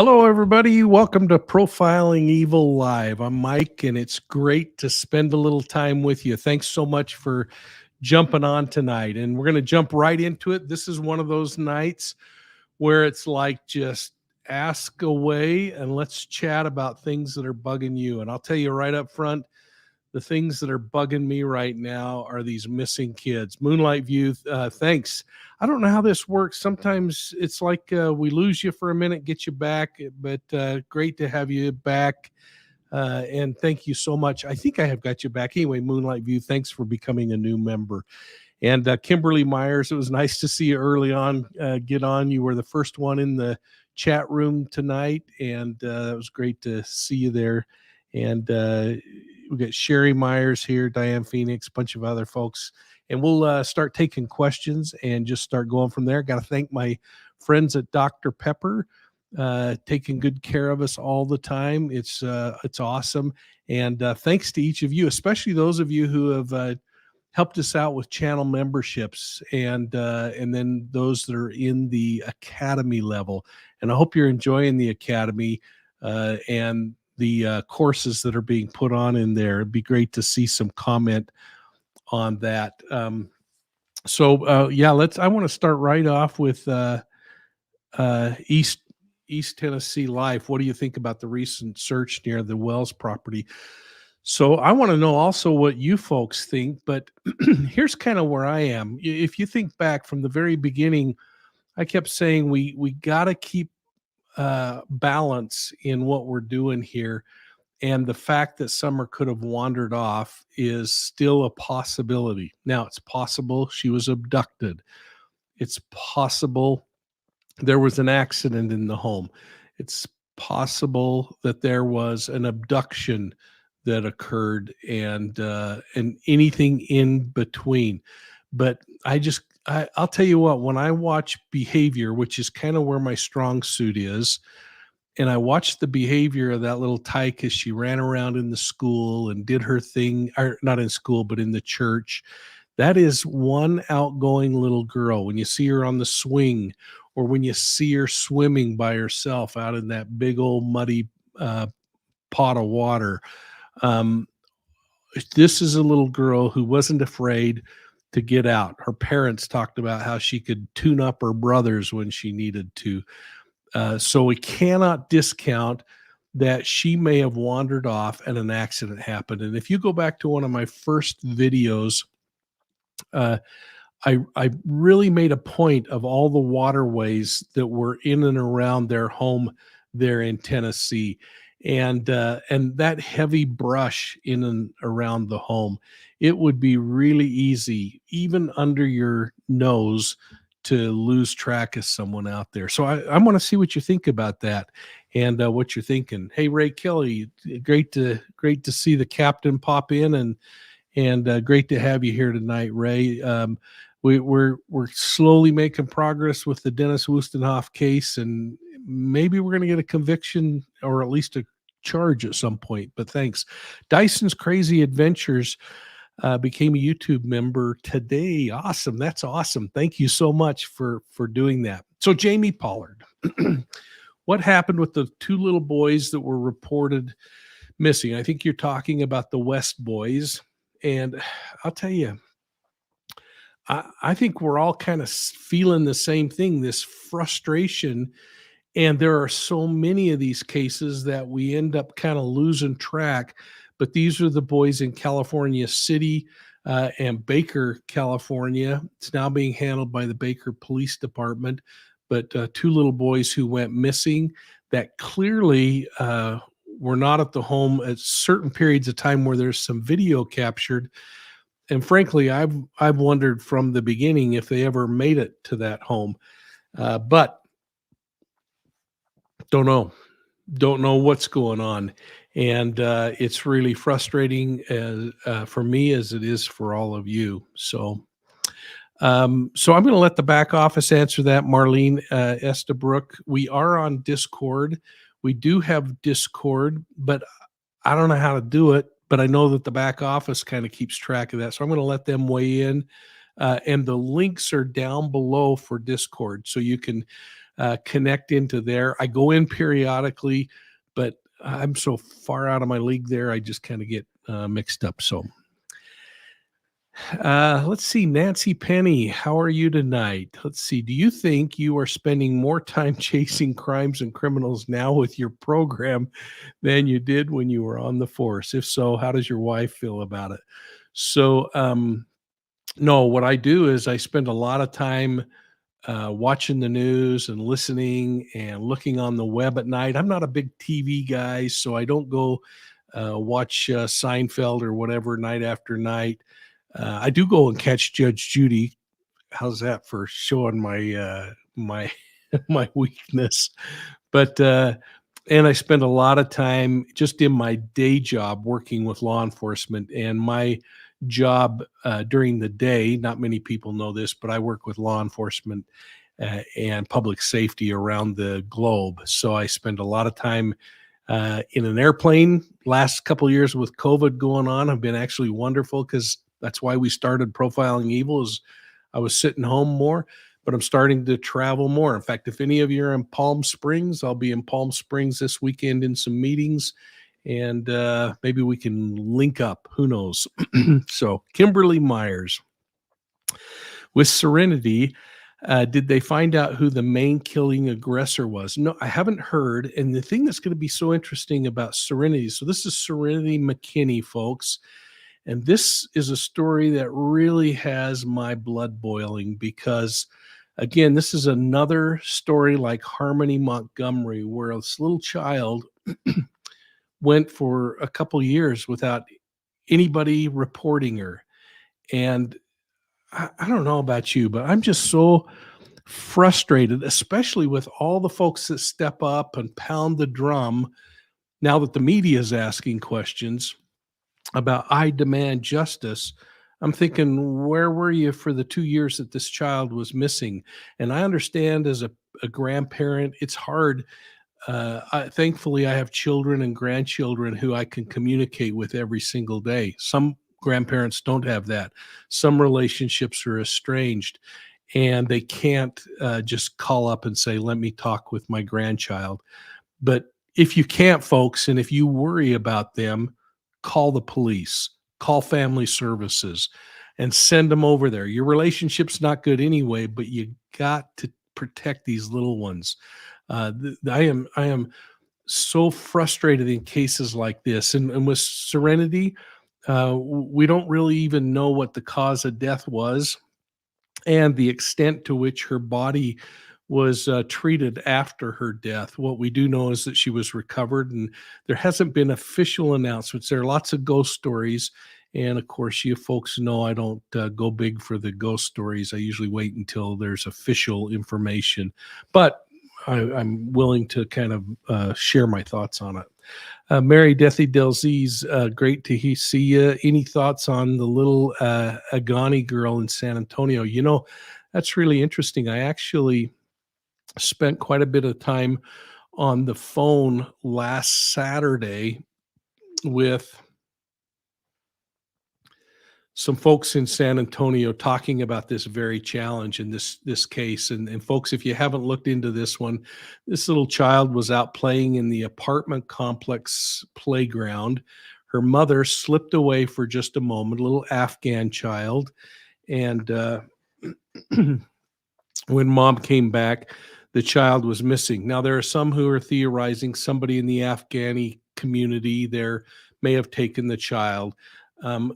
Hello, everybody. Welcome to Profiling Evil Live. I'm Mike, and it's great to spend a little time with you. Thanks so much for jumping on tonight. And we're going to jump right into it. This is one of those nights where it's like just ask away and let's chat about things that are bugging you. And I'll tell you right up front, the things that are bugging me right now are these missing kids. Moonlight View, thanks. I don't know how this works. Sometimes it's like we lose you for a minute, get you back, but great to have you back. And thank you so much. I think I have got you back. Anyway, Moonlight View, thanks for becoming a new member. And Kimberly Myers, it was nice to see you early on. Get on. You were the first one in the chat room tonight, and it was great to see you there. And we got Sherry Myers here, Diane Phoenix, a bunch of other folks. And we'll start taking questions and just start going from there. Got to thank my friends at Dr. Pepper, taking good care of us all the time. It's awesome. And thanks to each of you, especially those of you who have helped us out with channel memberships and then those that are in the academy level. And I hope you're enjoying the academy and the courses that are being put on in there. It'd be great to see some comment on that. Yeah, I want to start right off with East Tennessee Life. What do you think about the recent search near the Wells property? So I want to know also what you folks think, but here's kind of where I am. If you think back from the very beginning, I kept saying we got to keep balance in what we're doing here. And the fact that Summer could have wandered off is still a possibility. Now, it's possible she was abducted. It's possible there was an accident in the home. It's possible that there was an abduction that occurred and anything in between. But I'll tell you what, when I watch behavior, which is kind of where my strong suit is, and I watched the behavior of that little tyke as she ran around in the school and did her thing, or not in school, but in the church. That is one outgoing little girl. When you see her on the swing, or when you see her swimming by herself out in that big old muddy pot of water, this is a little girl who wasn't afraid to get out. Her parents talked about how she could tune up her brothers when she needed to. So we cannot discount that she may have wandered off and an accident happened. And if you go back to one of my first videos, I really made a point of all the waterways that were in and around their home there in Tennessee, and that heavy brush in and around the home. It would be really easy, even under your nose, to lose track of someone out there. So I want to see what you think about that and what you're thinking. Hey, Ray Kelly, great to see the captain pop in and great to have you here tonight, Ray. We're slowly making progress with the Dennis Wustenhoff case, and maybe we're going to get a conviction or at least a charge at some point. But thanks. Dyson's Crazy Adventures became a YouTube member today. Awesome. That's awesome. Thank you so much for doing that. So Jamie Pollard, what happened with the two little boys that were reported missing? I think you're talking about the West boys. And I'll tell you, I think we're all kind of feeling the same thing, this frustration. And there are so many of these cases that we end up kind of losing track. But these are the boys in California City and Baker, California. It's now being handled by the Baker Police Department. But two little boys who went missing that clearly were not at the home at certain periods of time where there's some video captured. And frankly, I've wondered from the beginning if they ever made it to that home. But don't know what's going on. And it's really frustrating for me as it is for all of you. So I'm going to let the back office answer that. Marlene Estabrook, we are on Discord. We do have Discord, but I don't know how to do it. But I know that the back office kind of keeps track of that. So I'm going to let them weigh in. And the links are down below for Discord. So you can connect into there. I go in periodically, but I'm so far out of my league there, I just kind of get mixed up. So let's see, Nancy Penny, how are you tonight? Let's see. Do you think you are spending more time chasing crimes and criminals now with your program than you did when you were on the force? If so, how does your wife feel about it? So, no, what I do is I spend a lot of time watching the news and listening and looking on the web at night. I'm not a big TV guy, so I don't go watch Seinfeld or whatever night after night. I do go and catch Judge Judy. How's that for showing my my weakness? But and I spend a lot of time just in my day job working with law enforcement, and my job during the day. Not many people know this, but I work with law enforcement and public safety around the globe. So I spend a lot of time in an airplane. Last couple of years with COVID going on have been actually wonderful, because that's why we started Profiling Evil. Is I was sitting home more, but I'm starting to travel more. In fact, if any of you are in Palm Springs, I'll be in Palm Springs this weekend in some meetings, and maybe we can link up. Who knows? So, Kimberly Myers with Serenity. Did they find out who the main killing aggressor was? No, I haven't heard. And the thing that's going to be so interesting about Serenity, so this is Serenity McKinney, folks. And this is a story that really has my blood boiling, because, again, this is another story like Harmony Montgomery, where this little child went for a couple years without anybody reporting her. And I don't know about you, but I'm just so frustrated, especially with all the folks that step up and pound the drum now that the media is asking questions about I demand justice. I'm thinking, where were you for the 2 years that this child was missing? And I understand as a grandparent, it's hard. Thankfully, I have children and grandchildren who I can communicate with every single day. Some grandparents don't have that. Some relationships are estranged, and they can't just call up and say, let me talk with my grandchild. But if you can't, folks, and if you worry about them, call the police, call family services, and send them over there. Your relationship's not good anyway, but you got to protect these little ones. I am so frustrated in cases like this, and with Serenity, we don't really even know what the cause of death was, and the extent to which her body was treated after her death. What we do know is that she was recovered, and there hasn't been official announcements. There are lots of ghost stories, and of course, you folks know I don't go big for the ghost stories. I usually wait until there's official information, but I'm willing to kind of share my thoughts on it. Mary Deathy Delzese, great to see you. Any thoughts on the little Agani girl in San Antonio? You know, that's really interesting. I actually spent quite a bit of time on the phone last Saturday with some folks in San Antonio talking about this very challenge in this case. And folks, if you haven't looked into this one, this little child was out playing in the apartment complex playground. Her mother slipped away for just a moment, a little Afghan child. And when mom came back, the child was missing. Now, there are some who are theorizing somebody in the Afghani community there may have taken the child.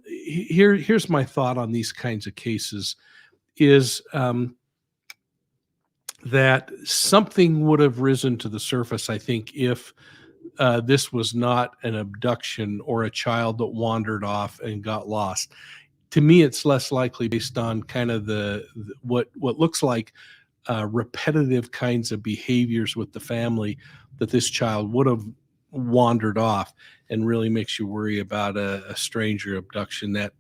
Here's my thought on these kinds of cases is that something would have risen to the surface, I think, if this was not an abduction or a child that wandered off and got lost. To me, it's less likely based on kind of what looks like repetitive kinds of behaviors with the family that this child would have wandered off, and really makes you worry about a stranger abduction, that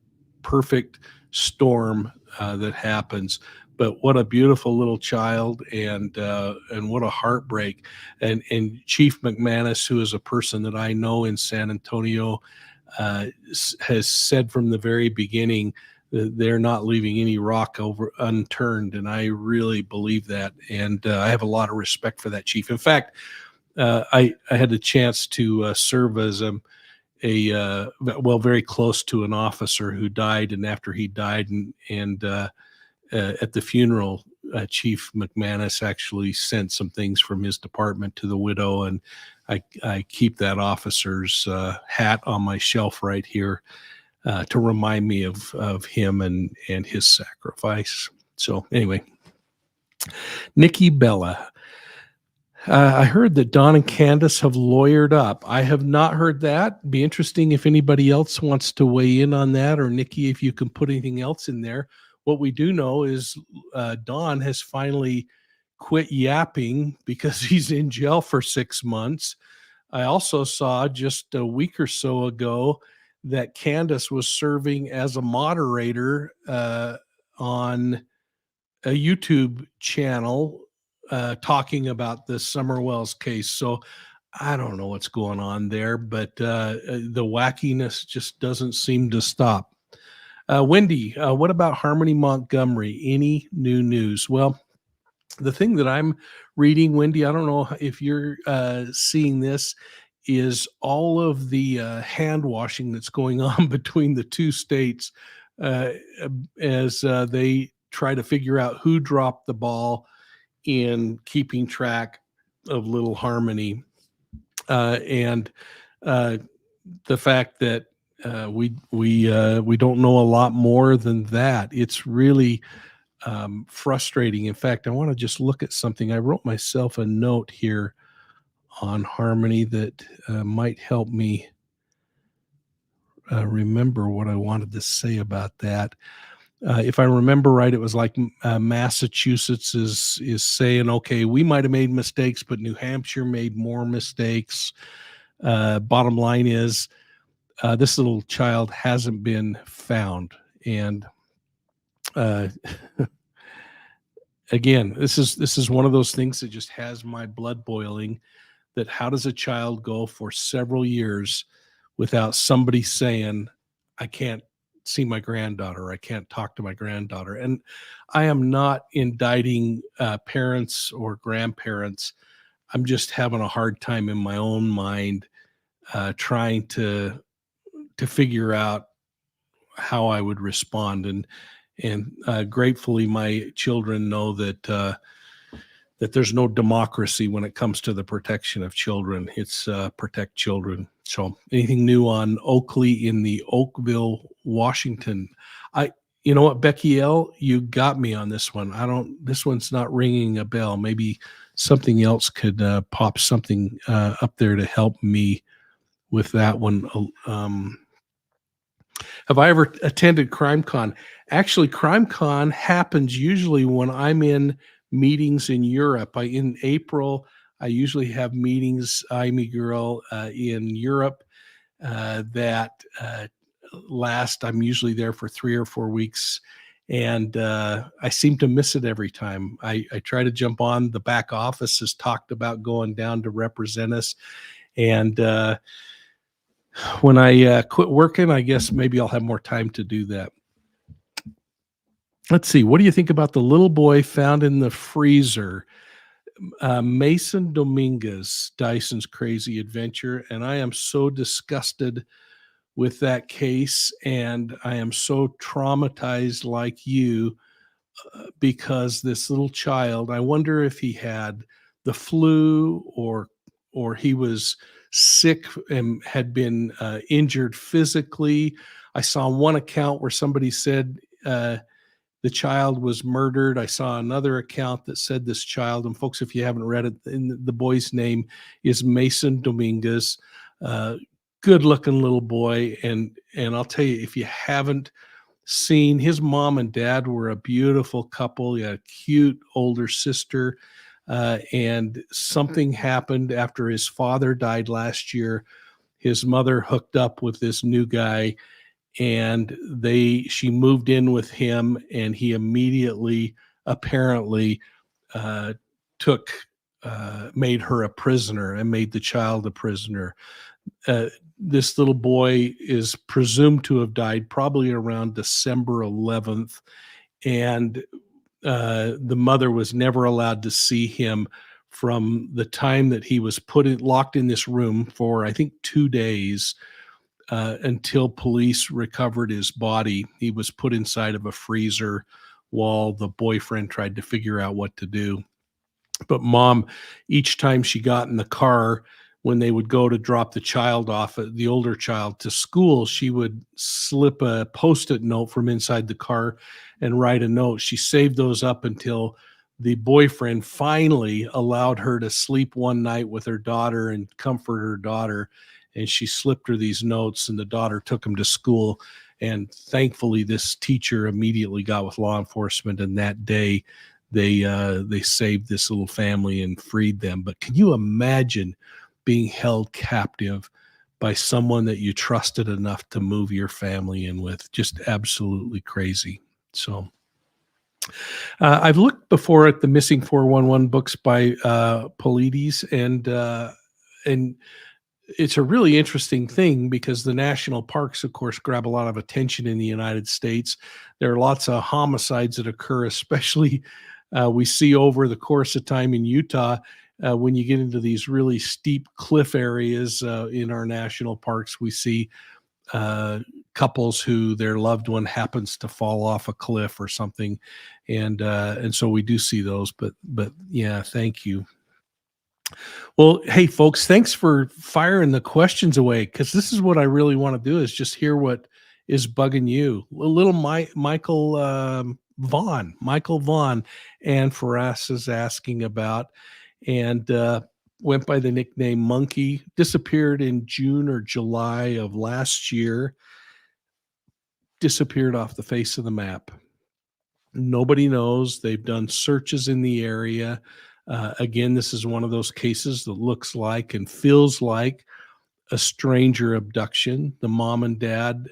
perfect storm that happens. But what a beautiful little child, and what a heartbreak. And Chief McManus, who is a person that I know in San Antonio, has said from the very beginning they're not leaving any rock over unturned, and I really believe that. And I have a lot of respect for that chief. In fact, I had a chance to serve as well, very close to an officer who died, and after he died, and at the funeral, Chief McManus actually sent some things from his department to the widow, and I keep that officer's hat on my shelf right here to remind me of him and his sacrifice. So anyway, Nikki Bella. I heard that Don and Candace have lawyered up. I have not heard that. Be interesting if anybody else wants to weigh in on that, or Nikki, if you can put anything else in there. What we do know is Don has finally quit yapping because he's in jail for 6 months. I also saw just a week or so ago that Candace was serving as a moderator on a YouTube channel talking about the SummerWells case. So I don't know what's going on there, but the wackiness just doesn't seem to stop. Wendy, what about Harmony Montgomery? Any new news? Well, the thing that I'm reading, Wendy, I don't know if you're seeing this, is all of the hand washing that's going on between the two states as they try to figure out who dropped the ball in keeping track of little Harmony, and the fact that we don't know a lot more than that. It's really frustrating. In fact, I want to just look at something. I wrote myself a note here on Harmony that might help me remember what I wanted to say about that. If I remember right, it was like Massachusetts is saying, okay, we might have made mistakes, but New Hampshire made more mistakes. Bottom line is, this little child hasn't been found. And again, this is one of those things that just has my blood boiling, that how does a child go for several years without somebody saying, I can't see my granddaughter, I can't talk to my granddaughter? And I am not indicting parents or grandparents. I'm just having a hard time in my own mind trying to figure out how I would respond. And gratefully, my children know that there's no democracy when it comes to the protection of children. It's protect children. So anything new on Oakley in the Oakville, Washington? You know what, Becky L., you got me on this one. This one's not ringing a bell. Maybe something else could pop something up there to help me with that one. Have I ever attended CrimeCon? Actually, CrimeCon happens usually when I'm in meetings in Europe. In April, I usually have meetings, IME Girl, in Europe that last. I'm usually there for 3 or 4 weeks, and I seem to miss it every time. I try to jump on. The back office has talked about going down to represent us, and when I quit working, I guess maybe I'll have more time to do that. Let's see. What do you think about the little boy found in the freezer? Mason Dominguez, Dyson's Crazy Adventure. And I am so disgusted with that case. And I am so traumatized like you because this little child, I wonder if he had the flu or he was sick and had been injured physically. I saw one account where somebody said the child was murdered. I saw another account that said this child, and folks, if you haven't read it, the boy's name is Mason Dominguez. Good looking little boy. And I'll tell you, if you haven't seen, his mom and dad were a beautiful couple. He had a cute older sister. And something happened after his father died last year. His mother hooked up with this new guy, and she moved in with him, and he immediately apparently made her a prisoner and made the child a prisoner. this little boy is presumed to have died probably around December 11th, and the mother was never allowed to see him from the time that he was locked in this room for, I think, 2 days, until police recovered his body. He was put inside of a freezer while the boyfriend tried to figure out what to do. But mom, each time she got in the car, when they would go to drop the child off, the older child, to school, she would slip a Post-it note from inside the car and write a note. She saved those up until the boyfriend finally allowed her to sleep one night with her daughter and comfort her daughter. And she slipped her these notes, and the daughter took them to school. And thankfully, this teacher immediately got with law enforcement, and that day they saved this little family and freed them. But can you imagine being held captive by someone that you trusted enough to move your family in with? Just absolutely crazy. So I've looked before at the Missing 411 books by Polides, and it's a really interesting thing because the national parks, of course, grab a lot of attention in the United States. There are lots of homicides that occur, especially we see over the course of time in Utah. When you get into these really steep cliff areas in our national parks, we see couples who their loved one happens to fall off a cliff or something, and so we do see those. But yeah, thank you. Well, hey, folks, thanks for firing the questions away, because this is what I really want to do, is just hear what is bugging you. Little Michael Vaughn, and Faras is asking about, and went by the nickname Monkey, disappeared in June or July of last year, disappeared off the face of the map. Nobody knows. They've done searches in the area. Again, this is one of those cases that looks like and feels like a stranger abduction. The mom and dad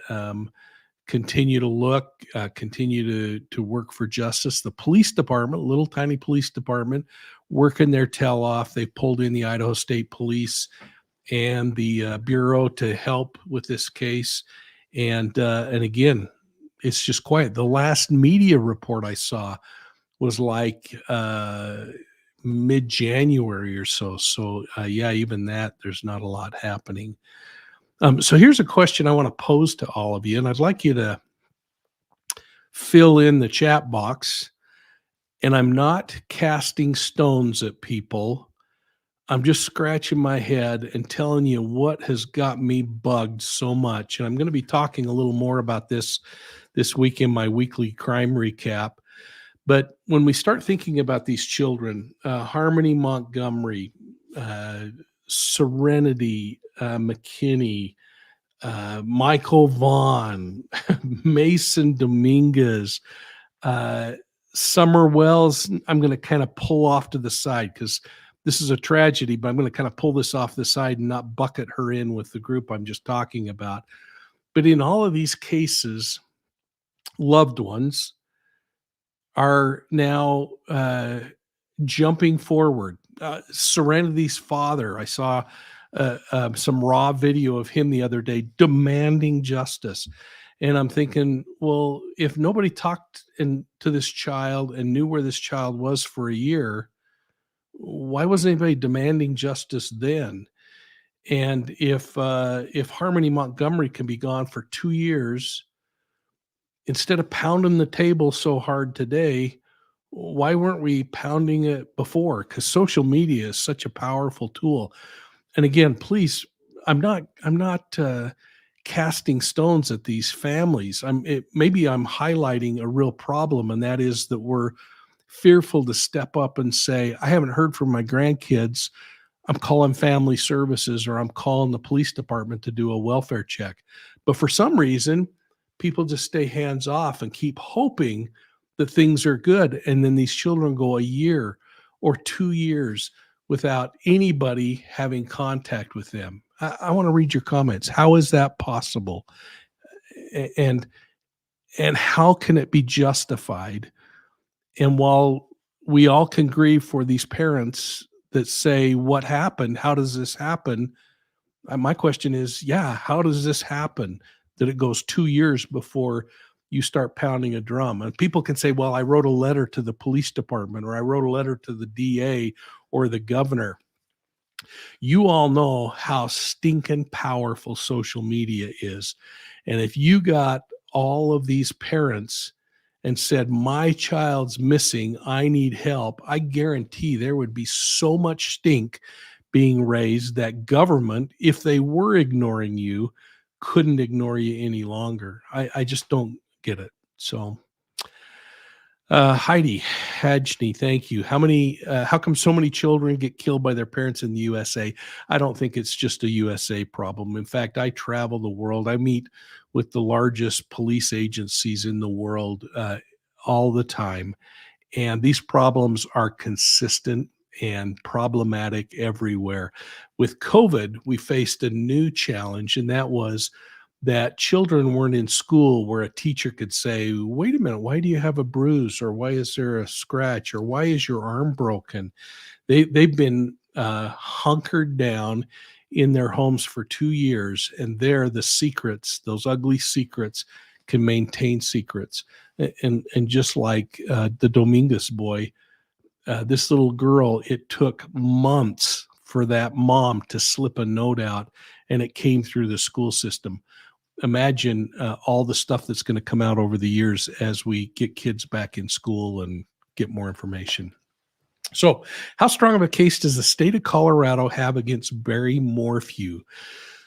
continue to look, continue to work for justice. The police department, little tiny police department, working their tail off. They pulled in the Idaho State Police and the Bureau to help with this case. And again, it's just quiet. The last media report I saw was like mid-January or so. So yeah, even that, there's not a lot happening. So here's a question I want to pose to all of you, and I'd like you to fill in the chat box. And I'm not casting stones at people. I'm just scratching my head and telling you what has got me bugged so much. And I'm going to be talking a little more about this week in my weekly crime recap. But when we start thinking about these children, Harmony Montgomery, Serenity McKinney, Michael Vaughn, Mason Dominguez, SummerWells, I'm going to kind of pull off to the side because this is a tragedy, but I'm going to kind of pull this off the side and not bucket her in with the group I'm just talking about. But in all of these cases, loved ones are now jumping forward. Serenity's father, I saw some raw video of him the other day demanding justice. And I'm thinking, well, if nobody talked to this child and knew where this child was for a year, why wasn't anybody demanding justice then? And if Harmony Montgomery can be gone for 2 years, instead of pounding the table so hard today, why weren't we pounding it before? Because social media is such a powerful tool. And again, please, I'm not casting stones at these families. Maybe I'm highlighting a real problem, and that is that we're fearful to step up and say, I haven't heard from my grandkids. I'm calling family services, or I'm calling the police department to do a welfare check. But for some reason, people just stay hands off and keep hoping that things are good. And then these children go a year or 2 years without anybody having contact with them. I want to read your comments. How is that possible? And how can it be justified? And while we all can grieve for these parents that say, what happened? How does this happen? My question is, yeah, how does this happen that it goes 2 years before you start pounding a drum? And people can say, well, I wrote a letter to the police department, or I wrote a letter to the DA or the governor. You all know how stinking powerful social media is. And if you got all of these parents and said, my child's missing, I need help, I guarantee there would be so much stink being raised that government, if they were ignoring you, couldn't ignore you any longer. I just don't get it. So, Heidi Hadjney, thank you. How come so many children get killed by their parents in the USA? I don't think it's just a USA problem. In fact, I travel the world. I meet with the largest police agencies in the world all the time. And these problems are consistent and problematic everywhere. With COVID, we faced a new challenge, and that was that children weren't in school where a teacher could say, wait a minute, why do you have a bruise? Or why is there a scratch? Or why is your arm broken? They've been hunkered down in their homes for 2 years, and there the secrets, those ugly secrets, can maintain secrets. And just like the Dominguez boy, this little girl, it took months for that mom to slip a note out, and it came through the school system. Imagine all the stuff that's going to come out over the years as we get kids back in school and get more information. So, how strong of a case does the state of Colorado have against Barry Morphew?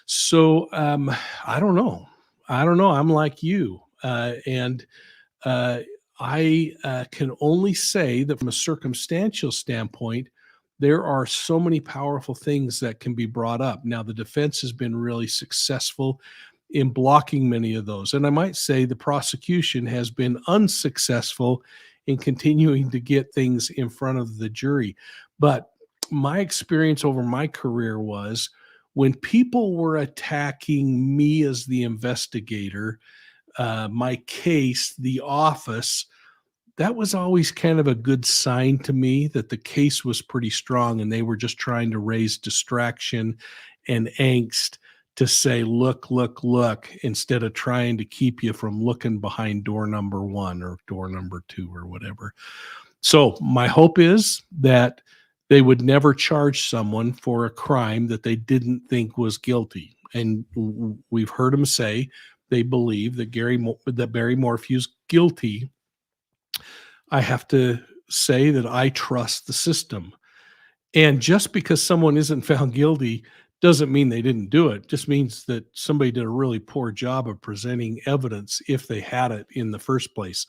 So, I don't know. I'm like you. And I can only say that from a circumstantial standpoint, there are so many powerful things that can be brought up. Now, the defense has been really successful in blocking many of those. And I might say the prosecution has been unsuccessful in continuing to get things in front of the jury. But my experience over my career was when people were attacking me as the investigator, my case, the office, that was always kind of a good sign to me that the case was pretty strong and they were just trying to raise distraction and angst to say, look, look, look, instead of trying to keep you from looking behind door number 1 or door number 2 or whatever. So my hope is that they would never charge someone for a crime that they didn't think was guilty. And we've heard them say they believe that Barry Morphew's guilty. I have to say that I trust the system. And just because someone isn't found guilty doesn't mean they didn't do it. It just means that somebody did a really poor job of presenting evidence if they had it in the first place.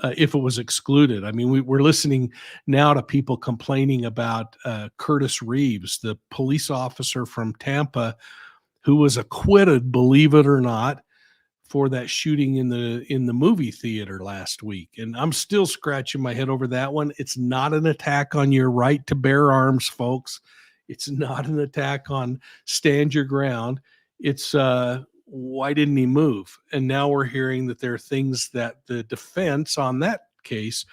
If it was excluded. I mean, we're listening now to people complaining about Curtis Reeves, the police officer from Tampa, who was acquitted, believe it or not, for that shooting in the movie theater last week. And I'm still scratching my head over that one. It's not an attack on your right to bear arms, folks. It's not an attack on stand your ground. It's why didn't he move? And now we're hearing that there are things that the defense on that case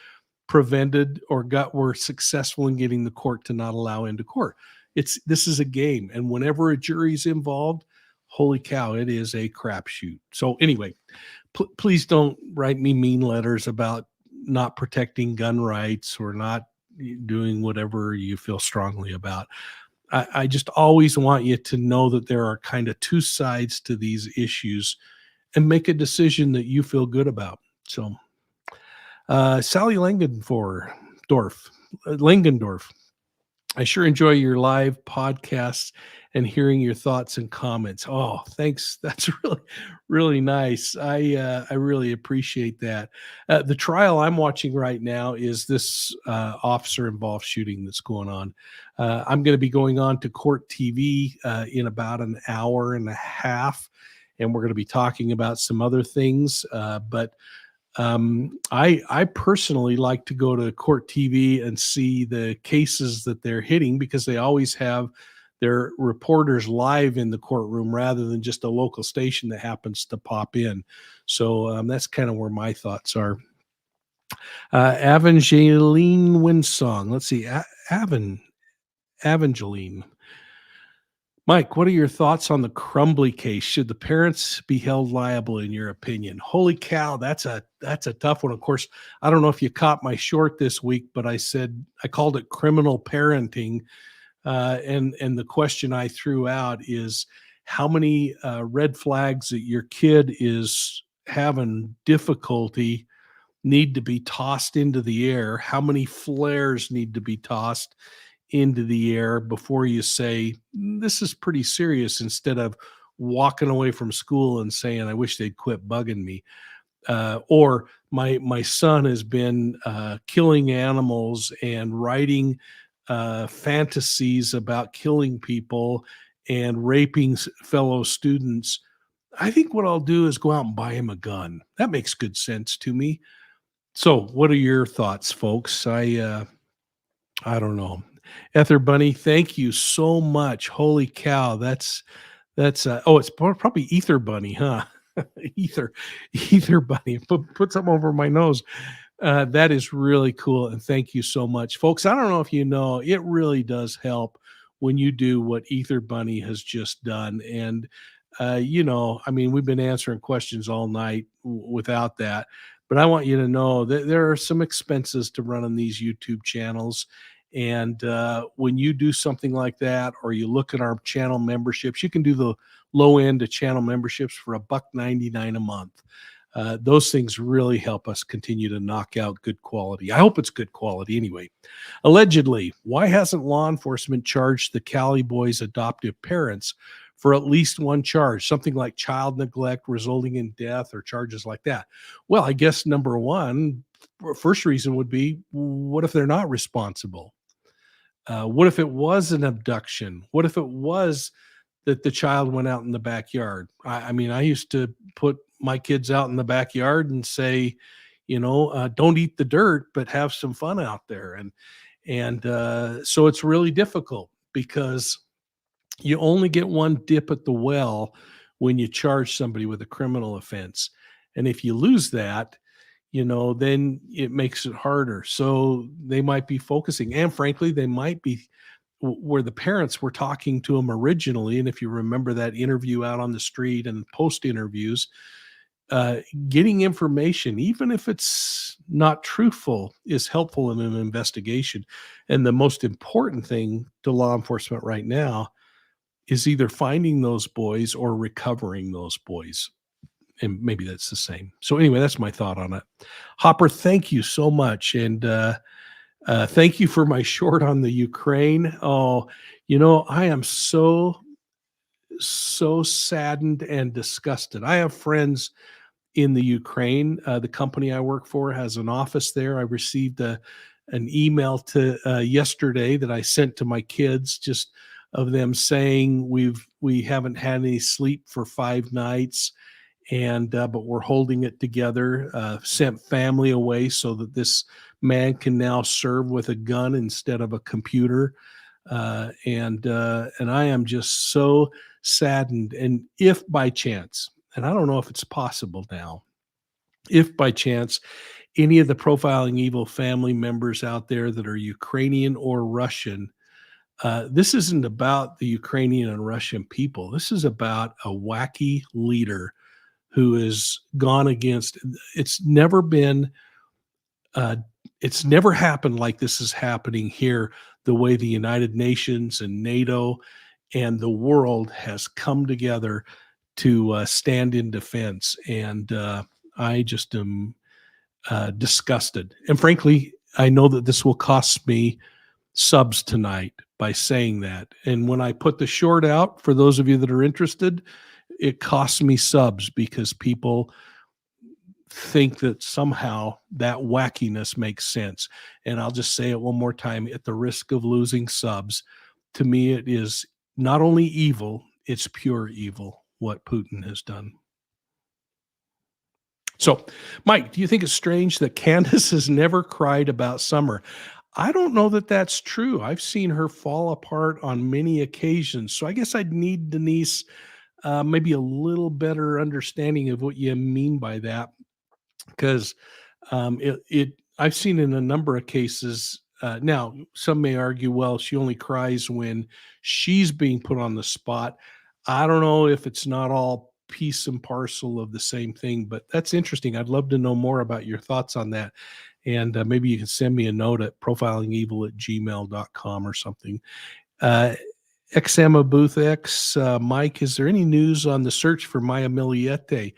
prevented or were successful in getting the court to not allow into court. This is a game, and whenever a jury's involved, holy cow, it is a crapshoot. So anyway, please don't write me mean letters about not protecting gun rights or not doing whatever you feel strongly about. I just always want you to know that there are kind of two sides to these issues and make a decision that you feel good about. So, Sally Langendorf, I sure enjoy your live podcasts and hearing your thoughts and comments. Oh, thanks. That's really, really nice. I really appreciate that. The trial I'm watching right now is this officer-involved shooting that's going on. I'm going to be going on to Court TV in about an hour and a half, and we're going to be talking about some other things. But I personally like to go to Court TV and see the cases that they're hitting because they always have their reporters live in the courtroom rather than just a local station that happens to pop in. So that's kind of where my thoughts are. Evangeline Winsong. Let's see. Evangeline. Mike, what are your thoughts on the Crumbley case? Should the parents be held liable in your opinion? Holy cow, that's a tough one. Of course, I don't know if you caught my short this week, but I called it criminal parenting, and the question I threw out is how many red flags that your kid is having difficulty need to be tossed into the air? How many flares need to be tossed into the air before you say, this is pretty serious, instead of walking away from school and saying, I wish they'd quit bugging me? Or my son has been killing animals and writing fantasies about killing people and raping fellow students. I think what I'll do is go out and buy him a gun. That makes good sense to me. So, what are your thoughts, folks? I don't know. Ether Bunny, thank you so much. Holy cow, that's oh, it's probably Ether Bunny, huh? Ether, Ether Bunny. Put something over my nose. That is really cool, and thank you so much, folks. I don't know if you know, it really does help when you do what Ether Bunny has just done, and I mean, we've been answering questions all night without that, but I want you to know that there are some expenses to running these YouTube channels. And when you do something like that, or you look at our channel memberships, you can do the low end of channel memberships for $1.99 a month. Those things really help us continue to knock out good quality. I hope it's good quality anyway. Allegedly, why hasn't law enforcement charged the Cali boys' adoptive parents for at least one charge, something like child neglect resulting in death or charges like that? Well, I guess number one, first reason would be, what if they're not responsible? What if it was an abduction? What if it was that the child went out in the backyard? I mean, I used to put my kids out in the backyard and say, don't eat the dirt, but have some fun out there. And so it's really difficult because you only get one dip at the well when you charge somebody with a criminal offense. And if you lose that, then it makes it harder. So they might be focusing, and frankly, they might be where the parents were talking to them originally. And if you remember that interview out on the street and post interviews, getting information, even if it's not truthful, is helpful in an investigation. And the most important thing to law enforcement right now is either finding those boys or recovering those boys. And maybe that's the same. So anyway, that's my thought on it. Hopper, thank you so much. And thank you for my short on the Ukraine. Oh, I am so saddened and disgusted. I have friends in the Ukraine. The company I work for has an office there. I received an email yesterday that I sent to my kids, just of them saying we haven't had any sleep for 5 nights, and but we're holding it together. Sent family away so that this man can now serve with a gun instead of a computer. And I am just so saddened. And if by chance, and I don't know if it's possible now, if by chance any of the Profiling Evil family members out there that are Ukrainian or Russian, this isn't about the Ukrainian and Russian people. This is about a wacky leader who has gone against. It's never been it's never happened like this is happening here, the way the United Nations and NATO and the world has come together to stand in defense. And I just am disgusted. And frankly, I know that this will cost me subs tonight by saying that. And when I put the short out, for those of you that are interested, it costs me subs because people think that somehow that wackiness makes sense. And I'll just say it one more time, at the risk of losing subs. To me, it is not only evil, it's pure evil what Putin has done. So, Mike, do you think it's strange that Candace has never cried about Summer? I don't know that that's true. I've seen her fall apart on many occasions. So I guess I'd need Denise maybe a little better understanding of what you mean by that, because I've seen in a number of cases now some may argue, well, she only cries when she's being put on the spot. I don't know if it's not all piece and parcel of the same thing, but that's interesting. I'd love to know more about your thoughts on that. And maybe you can send me a note at profilingevil@gmail.com or something. Uh, XM Booth X, Mike, is there any news on the search for Maya Miliete?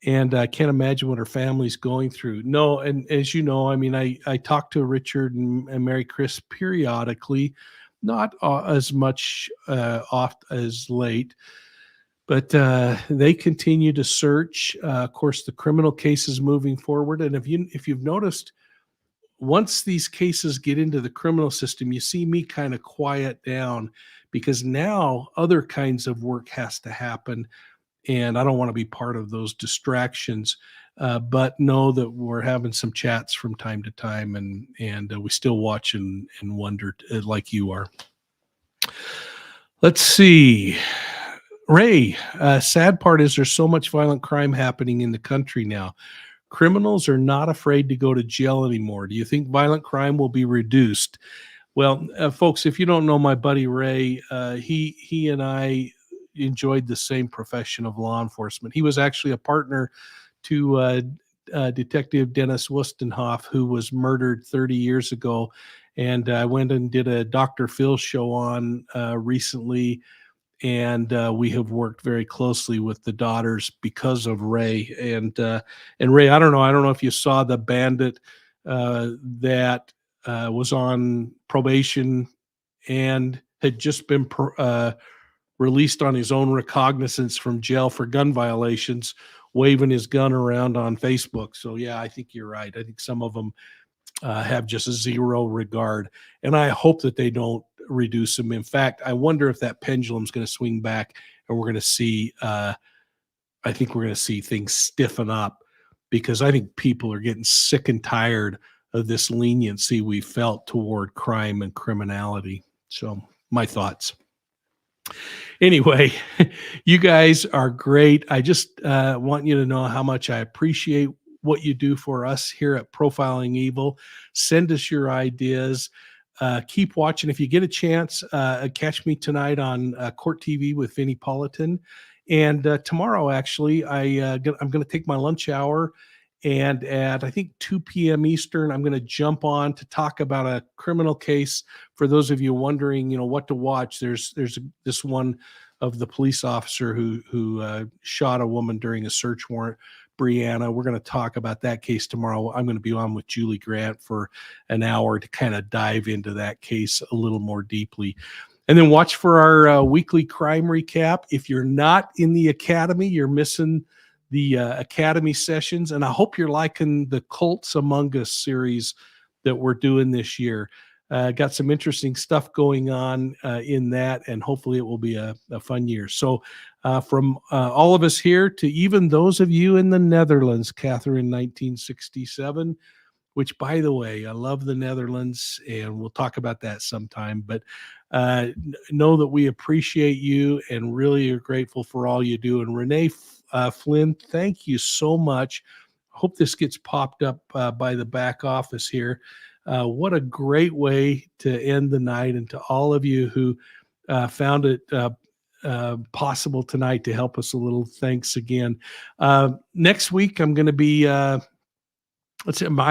And I can't imagine what her family's going through. No, and as you know, I mean, I talk to Richard and Mary Chris periodically, not as much oft as late, but they continue to search. Of course, the criminal case is moving forward, and if you've noticed, once these cases get into the criminal system, you see me kind of quiet down because now other kinds of work has to happen, and I don't want to be part of those distractions. But know that we're having some chats from time to time, and we still watch and wonder like you are. Let's see. Ray, sad part is there's so much violent crime happening in the country now. Criminals are not afraid to go to jail anymore. Do you think violent crime will be reduced? Well, folks, if you don't know my buddy Ray, he and I enjoyed the same profession of law enforcement. He was actually a partner to Detective Dennis Wustenhoff, who was murdered 30 years ago. And I went and did a Dr. Phil show on recently, and we have worked very closely with the daughters because of Ray. And Ray, I don't know if you saw the bandit that was on probation and had just been released on his own recognizance from jail for gun violations, waving his gun around on Facebook. So yeah, I think you're right. I think some of them have just zero regard, and I hope that they don't reduce them. In fact, I wonder if that pendulum's going to swing back, and we're going to see. I think we're going to see things stiffen up, because I think people are getting sick and tired of this leniency we felt toward crime and criminality. So, my thoughts. Anyway, you guys are great. I just want you to know how much I appreciate what you do for us here at Profiling Evil. Send us your ideas. Keep watching. If you get a chance, catch me tonight on Court TV with Vinnie Politan. And tomorrow, actually, I'm going to take my lunch hour, and at, I think, 2 p.m. Eastern, I'm going to jump on to talk about a criminal case. For those of you wondering, what to watch, there's this one of the police officer who shot a woman during a search warrant, Brianna. We're going to talk about that case tomorrow. I'm going to be on with Julie Grant for an hour to kind of dive into that case a little more deeply. And then watch for our weekly crime recap. If you're not in the academy, you're missing the academy sessions. And I hope you're liking the Cults Among Us series that we're doing this year. Got some interesting stuff going on in that, and hopefully it will be a fun year. So from all of us here to even those of you in the Netherlands, Catherine 1967, which, by the way, I love the Netherlands, and we'll talk about that sometime. But know that we appreciate you and really are grateful for all you do. And Renee Flynn, thank you so much. Hope this gets popped up by the back office here. What a great way to end the night. And to all of you who found it possible tonight to help us a little, thanks again. Next week, I'm going to be, I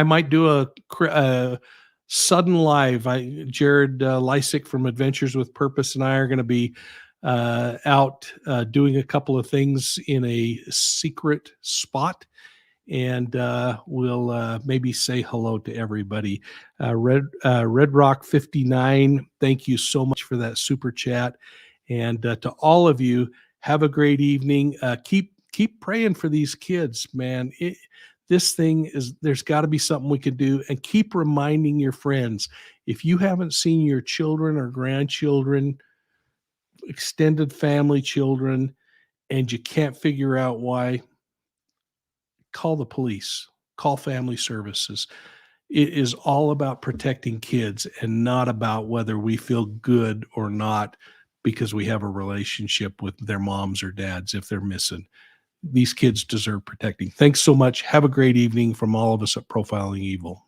might do a sudden live. Jared Lysick from Adventures with Purpose and I are going to be out doing a couple of things in a secret spot. And we'll maybe say hello to everybody. Red Rock 59, thank you so much for that super chat. And to all of you, have a great evening. Keep praying for these kids, man. This thing is, there's got to be something we could do. And keep reminding your friends, if you haven't seen your children or grandchildren, extended family children, and you can't figure out why, call the police, call family services. It is all about protecting kids and not about whether we feel good or not because we have a relationship with their moms or dads if they're missing. These kids deserve protecting. Thanks so much. Have a great evening from all of us at Profiling Evil.